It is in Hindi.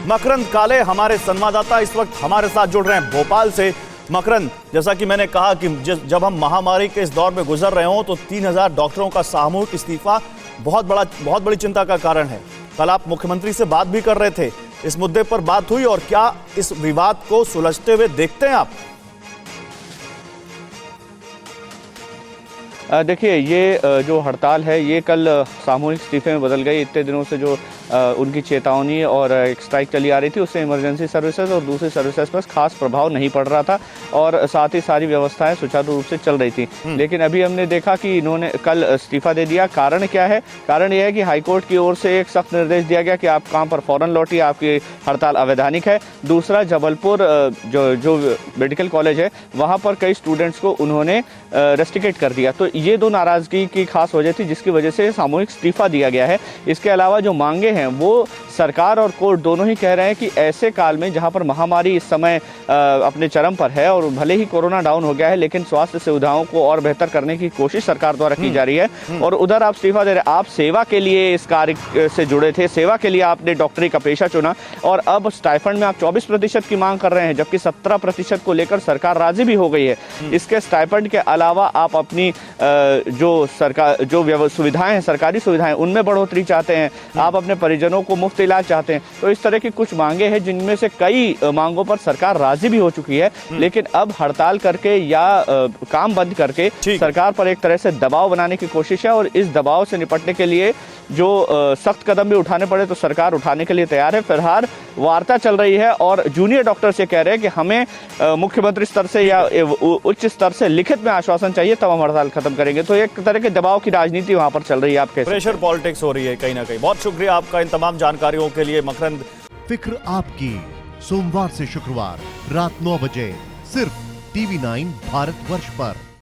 मकरंद काले हमारे संवाददाता इस वक्त हमारे साथ जुड़ रहे हैं भोपाल से। मकरंद, जैसा कि मैंने कहा कि जब हम महामारी के इस दौर में गुजर रहे हों तो 3000 डॉक्टरों का सामूहिक इस्तीफा बहुत बड़ी चिंता का कारण है। कल आप मुख्यमंत्री से बात भी कर रहे थे, इस मुद्दे पर बात हुई और क्या इस विवाद को सुलझते हुए देखते हैं आप? देखिए, ये जो हड़ताल है ये कल सामूहिक इस्तीफे में बदल गई। इतने दिनों से जो उनकी चेतावनी और एक स्ट्राइक चली आ रही थी, उससे इमरजेंसी सर्विसेज और दूसरी सर्विसेज पर खास प्रभाव नहीं पड़ रहा था और साथ ही सारी व्यवस्थाएं सुचारू रूप से चल रही थी। लेकिन अभी हमने देखा कि इन्होंने कल इस्तीफा दे दिया। कारण क्या है? कारण यह है कि हाईकोर्ट की ओर से एक सख्त निर्देश दिया गया कि आप काम पर फौरन लौटिए, आपकी हड़ताल अवैधानिक है। दूसरा, जबलपुर जो मेडिकल कॉलेज है वहाँ पर कई स्टूडेंट्स को उन्होंने रेस्ट्रिकेट कर दिया। तो ये दो नाराजगी की खास वजह थी जिसकी वजह से सामूहिक इस्तीफा दिया गया है। इसके अलावा जो मांगे हैं वो सरकार और कोर्ट दोनों ही कह रहे हैं कि ऐसे काल में जहां पर महामारी इस समय अपने चरम पर है और भले ही कोरोना डाउन हो गया है लेकिन स्वास्थ्य सुविधाओं को और बेहतर करने की कोशिश सरकार द्वारा की जा रही है और उधर आप इस्तीफा दे रहे हैं। आप सेवा के लिए इस कार्य से जुड़े थे, सेवा के लिए आपने डॉक्टरी का पेशा चुना और अब स्टाइफंड में आप 24% की मांग कर रहे हैं, जबकि 17% को लेकर सरकार राजी भी हो गई है। इसके स्टाइफंड के अलावा आप अपनी जो सुविधाएं हैं, सरकारी सुविधाएं, उनमें बढ़ोतरी चाहते हैं, आप अपने परिजनों को मुफ्त इलाज चाहते हैं। तो इस तरह की कुछ मांगे हैं जिनमें से कई मांगों पर सरकार राजी भी हो चुकी है, लेकिन अब हड़ताल करके या काम बंद करके सरकार पर एक तरह से दबाव बनाने की कोशिश है और इस दबाव से निपटने के लिए जो सख्त कदम भी उठाने पड़े तो सरकार उठाने के लिए तैयार है। फिलहाल वार्ता चल रही है और जूनियर डॉक्टर से कह रहे हैं कि हमें मुख्यमंत्री स्तर से या उच्च स्तर से लिखित में आश्वासन चाहिए तब हम हड़ताल खत्म करेंगे। तो एक तरह के दबाव की राजनीति वहां पर चल रही है। आप कैसे? प्रेशर पॉलिटिक्स हो रही है कहीं ना कहीं। बहुत शुक्रिया आपका इन तमाम जानकारियों के लिए मकरंद। फिक्र आपकी, सोमवार से शुक्रवार रात 9 बजे सिर्फ TV9 भारतवर्ष पर।